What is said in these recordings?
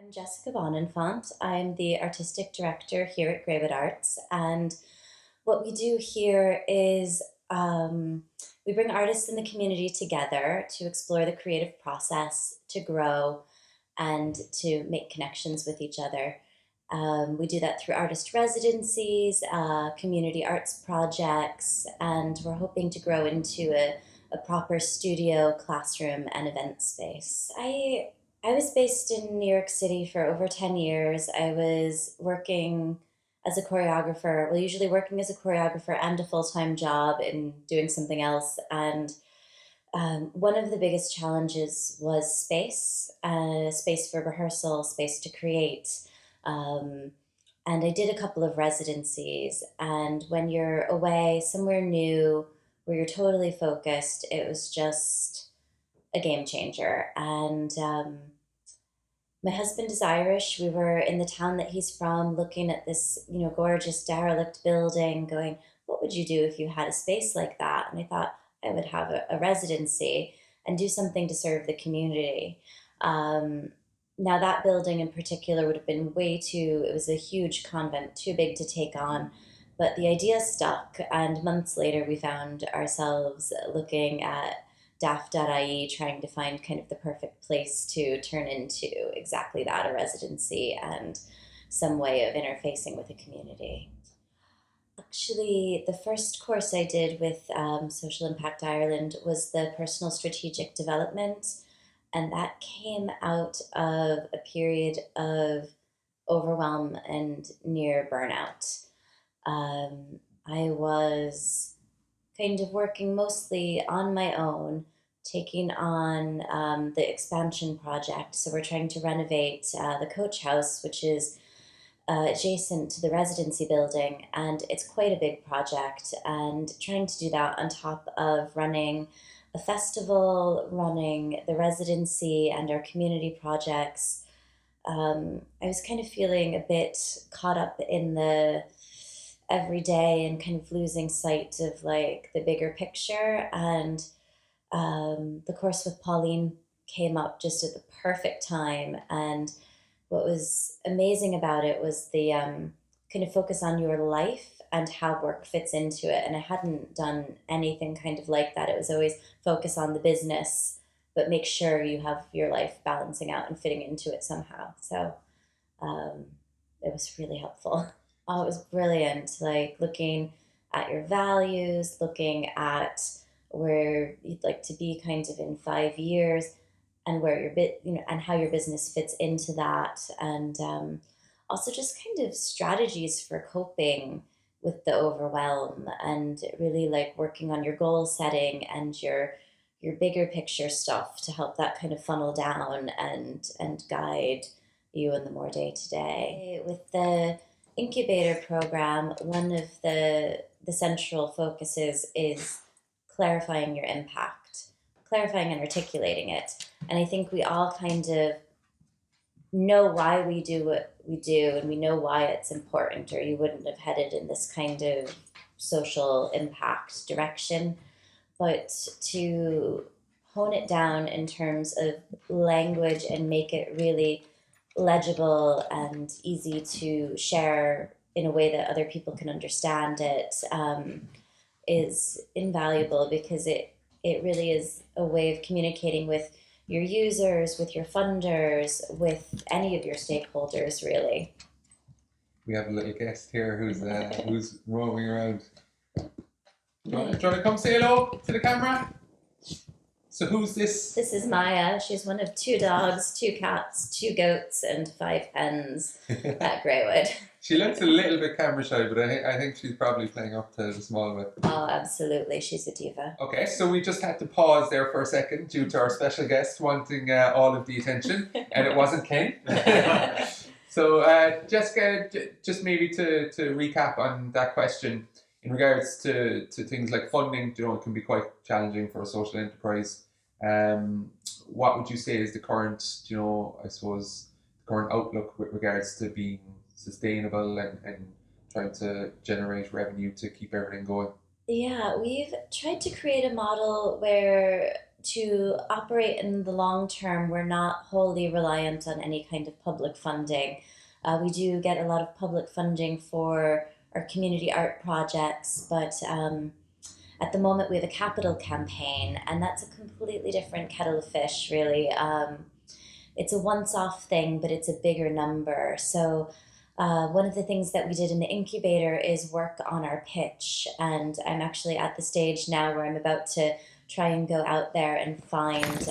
I'm Jessica Bonenfant. I'm the artistic director here at Greywood Arts. And what we do here is we bring artists in the community together to explore the creative process, to grow, and to make connections with each other. We do that through artist residencies, community arts projects, and we're hoping to grow into a proper studio, classroom, and event space. I was based in New York City for over 10 years. I was working as a choreographer, well, usually working as a choreographer and a full time job and doing something else. And one of the biggest challenges was space, space for rehearsal, space to create. Um, and I did a couple of residencies. And when you're away somewhere new where you're totally focused, it was just a game changer. And my husband is Irish. We were in the town that he's from, looking at this, gorgeous derelict building, going, "What would you do if you had a space like that?" And I thought I would have a residency and do something to serve the community. Um, Now that building in particular would have been way too. It was a huge convent, too big to take on. But the idea stuck, and months later, we found ourselves looking at daft.ie trying to find kind of the perfect place to turn into exactly that, a residency and some way of interfacing with the community. Actually, the first course I did with Social Impact Ireland was the personal strategic development, and that came out of a period of overwhelm and near burnout. I was kind of working mostly on my own, taking on the expansion project. So we're trying to renovate the coach house, which is adjacent to the residency building, and it's quite a big project. And trying to do that on top of running a festival, running the residency, and our community projects. I was kind of feeling a bit caught up in the everyday and kind of losing sight of like the bigger picture. And the course with Pauline came up just at the perfect time. And what was amazing about it was the kind of focus on your life and how work fits into it. And I hadn't done anything kind of like that. It was always focus on the business, but make sure you have your life balancing out and fitting into it somehow. So um, it was really helpful. Oh, it was brilliant. Like looking at your values, looking at where you'd like to be kind of in 5 years, and where your and how your business fits into that, and also just kind of strategies for coping with the overwhelm, and really like working on your goal setting and your bigger picture stuff to help that kind of funnel down and guide you in the more day to day. With the incubator program, one of the central focuses is clarifying your impact, clarifying and articulating it. And I think we all kind of know why we do what we do, and we know why it's important, or you wouldn't have headed in this kind of social impact direction. But to hone it down in terms of language and make it really legible and easy to share in a way that other people can understand it, is invaluable, because it really is a way of communicating with your users, with your funders, with any of your stakeholders, really. We have a little guest here who's roaming around. Do you want to come say hello to the camera? So who's this? This is Maya. She's one of two dogs, two cats, two goats, and five hens at Greywood. She looks a little bit camera shy, but I think she's probably playing up to the small bit. Oh, absolutely. She's a diva. Okay, so we just had to pause there for a second due to our special guest wanting all of the attention, and it wasn't Ken. So Jessica, just maybe to recap on that question, in regards to things like funding, it can be quite challenging for a social enterprise. What would you say is the current, I suppose, the current outlook with regards to being sustainable and trying to generate revenue to keep everything going? Yeah, we've tried to create a model where to operate in the long term, we're not wholly reliant on any kind of public funding. We do get a lot of public funding for our community art projects, but at the moment we have a capital campaign, and that's a completely different kettle of fish, really. It's a once-off thing, but it's a bigger number. So one of the things that we did in the incubator is work on our pitch, and I'm actually at the stage now where I'm about to try and go out there and find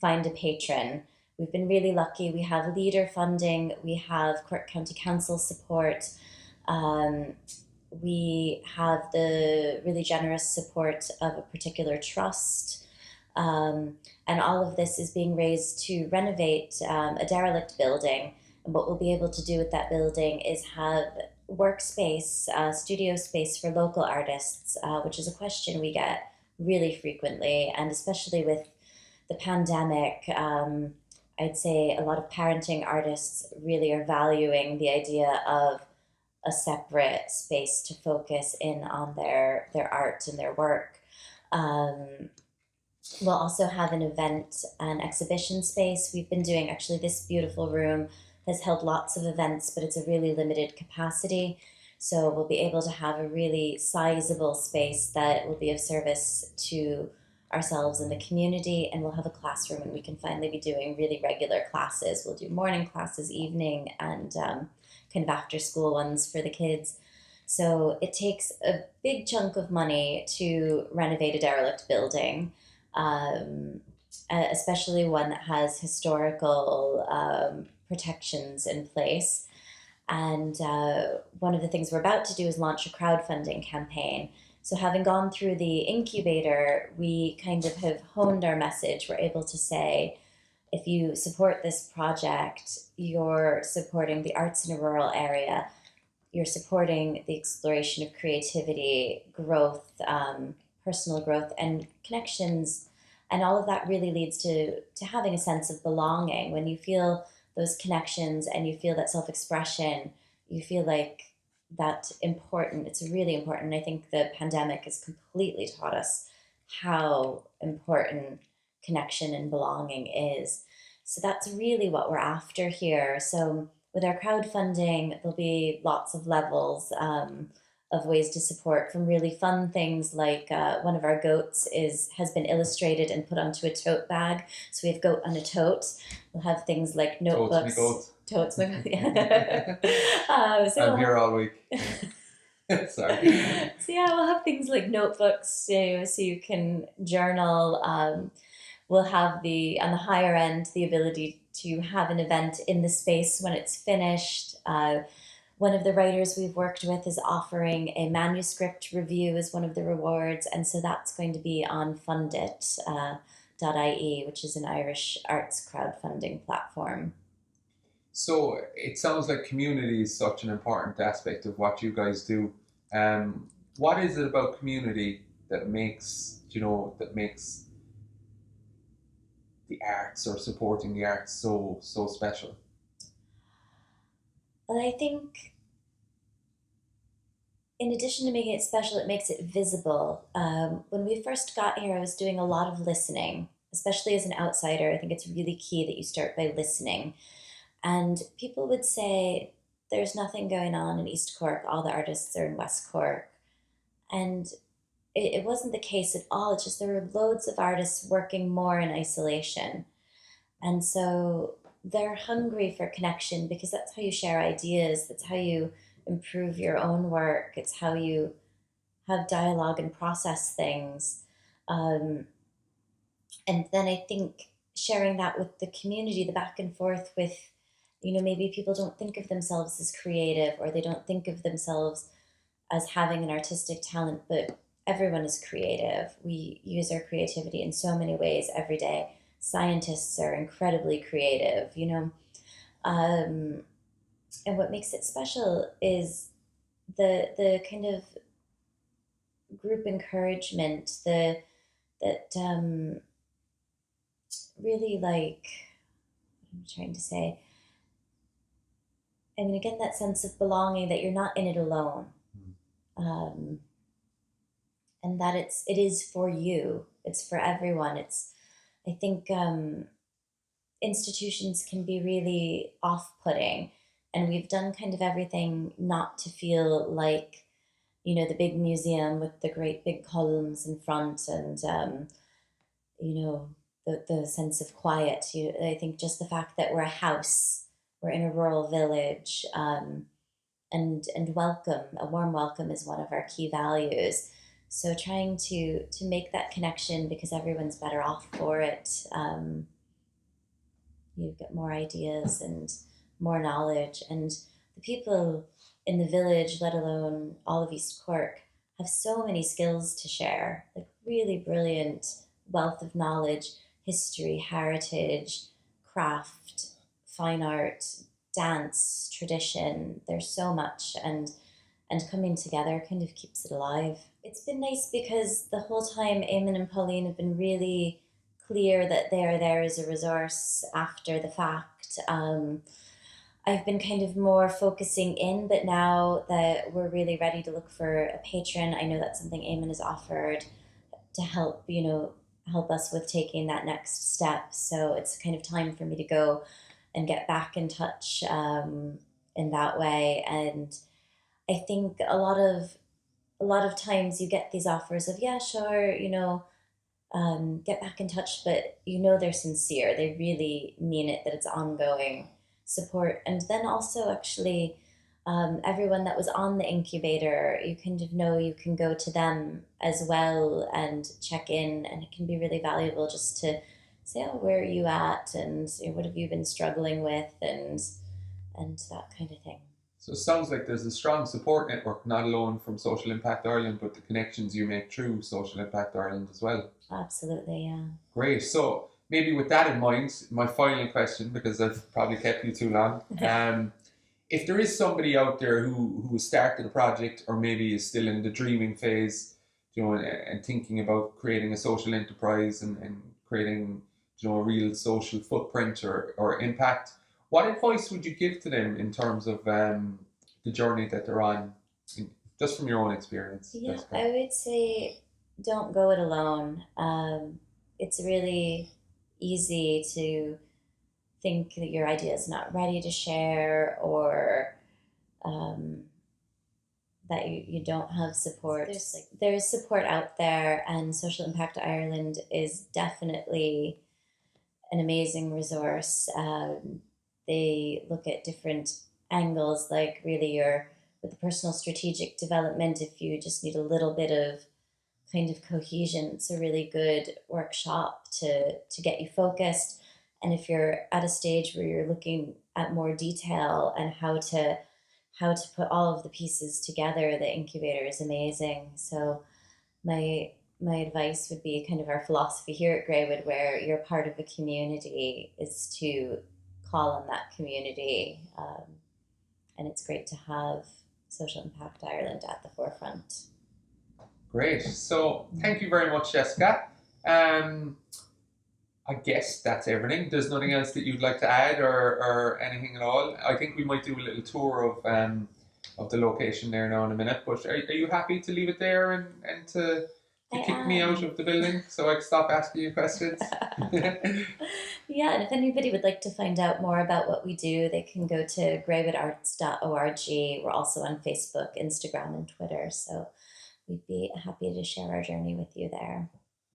a patron. We've been really lucky. We have leader funding, we have Cork County Council support, um, we have the really generous support of a particular trust. And all of this is being raised to renovate a derelict building. And what we'll be able to do with that building is have workspace, studio space for local artists, which is a question we get really frequently, and especially with the pandemic. I'd say a lot of parenting artists really are valuing the idea of a separate space to focus in on their art and their work. Um, we'll also have an event and exhibition space. We've been doing, actually, this beautiful room has held lots of events, but it's a really limited capacity. So we'll be able to have a really sizable space that will be of service to ourselves and the community, and we'll have a classroom, and we can finally be doing really regular classes. We'll do morning classes, evening, and kind of after school ones for the kids. So it takes a big chunk of money to renovate a derelict building, um, especially one that has historical protections in place. And one of the things we're about to do is launch a crowdfunding campaign. So, having gone through the incubator, we kind of have honed our message. We're able to say, if you support this project, you're supporting the arts in a rural area, you're supporting the exploration of creativity, growth, personal growth, and connections. And all of that really leads to having a sense of belonging. When you feel those connections and you feel that self expression, you feel like that important. It's really important. I think the pandemic has completely taught us how important connection and belonging is. So that's really what we're after here. So with our crowdfunding, there'll be lots of levels of ways to support, from really fun things like one of our goats has been illustrated and put onto a tote bag. So we have goat on a tote. We'll have things like notebooks. Totes my goat. Yeah. I'm here all week. Sorry. So yeah, we'll have things like notebooks, so you can journal. We'll have on the higher end, the ability to have an event in the space when it's finished. One of the writers we've worked with is offering a manuscript review as one of the rewards, and so that's going to be on fundit.ie, which is an Irish arts crowdfunding platform. So it sounds like community is such an important aspect of what you guys do. What is it about community that makes the arts, or supporting the arts, so special? Well, I think in addition to making it special, it makes it visible. When we first got here, I was doing a lot of listening, especially as an outsider. I think it's really key that you start by listening. And people would say, there's nothing going on in East Cork, all the artists are in West Cork. And it wasn't the case at all. It's just there were loads of artists working more in isolation. And so they're hungry for connection, because that's how you share ideas, that's how you improve your own work, it's how you have dialogue and process things. And then I think sharing that with the community, the back and forth with, maybe people don't think of themselves as creative, or they don't think of themselves as having an artistic talent, but everyone is creative. We use our creativity in so many ways every day. Scientists are incredibly creative, and what makes it special is the kind of group encouragement, that really, like, I'm trying to say, I mean, again, that sense of belonging, that you're not in it alone, and that it is for you. it's for everyone. I think institutions can be really off-putting, and we've done kind of everything not to feel like, the big museum with the great big columns in front, and the sense of quiet. I think just the fact that we're a house, we're in a rural village, and welcome, a warm welcome is one of our key values. So trying to make that connection, because everyone's better off for it. You get more ideas and more knowledge, and the people in the village, let alone all of East Cork, have so many skills to share, like really brilliant wealth of knowledge, history, heritage, craft, fine art, dance, tradition. There's so much, and coming together kind of keeps it alive. It's been nice because the whole time Eamon and Pauline have been really clear that they are there as a resource after the fact. I've been kind of more focusing in, but now that we're really ready to look for a patron, I know that's something Eamon has offered to help, help us with taking that next step. So it's kind of time for me to go and get back in touch in that way. And I think a lot of times you get these offers of, yeah, sure, get back in touch, but they're sincere. They really mean it, that it's ongoing support. And then also actually everyone that was on the incubator, you kind of know you can go to them as well and check in, and it can be really valuable just to say, oh, where are you at, and what have you been struggling with, and that kind of thing. So it sounds like there's a strong support network, not alone from Social Impact Ireland, but the connections you make through Social Impact Ireland as well. Absolutely, yeah. Great. So maybe with that in mind, my final question, because I've probably kept you too long. If there is somebody out there who has started a project, or maybe is still in the dreaming phase, and thinking about creating a social enterprise and creating, a real social footprint or impact, what advice would you give to them in terms of the journey that they're on, just from your own experience? Yeah, Jessica? I would say don't go it alone. It's really easy to think that your idea is not ready to share, or that you don't have support. There's support out there, and Social Impact Ireland is definitely an amazing resource. They look at different angles, like really with the personal strategic development. If you just need a little bit of kind of cohesion, it's a really good workshop to get you focused. And if you're at a stage where you're looking at more detail and how to put all of the pieces together, the incubator is amazing. So my advice would be kind of our philosophy here at Greywood, where you're part of a community, is to call on that community. And it's great to have Social Impact Ireland at the forefront. Great. So thank you very much, Jessica. I guess that's everything. There's nothing else that you'd like to add, or anything at all. I think we might do a little tour of the location there now in a minute. But are you happy to leave it there and to kick me out of the building so I can stop asking you questions? Yeah, and if anybody would like to find out more about what we do, they can go to greywoodarts.org. We're also on Facebook, Instagram, and Twitter. So we'd be happy to share our journey with you there.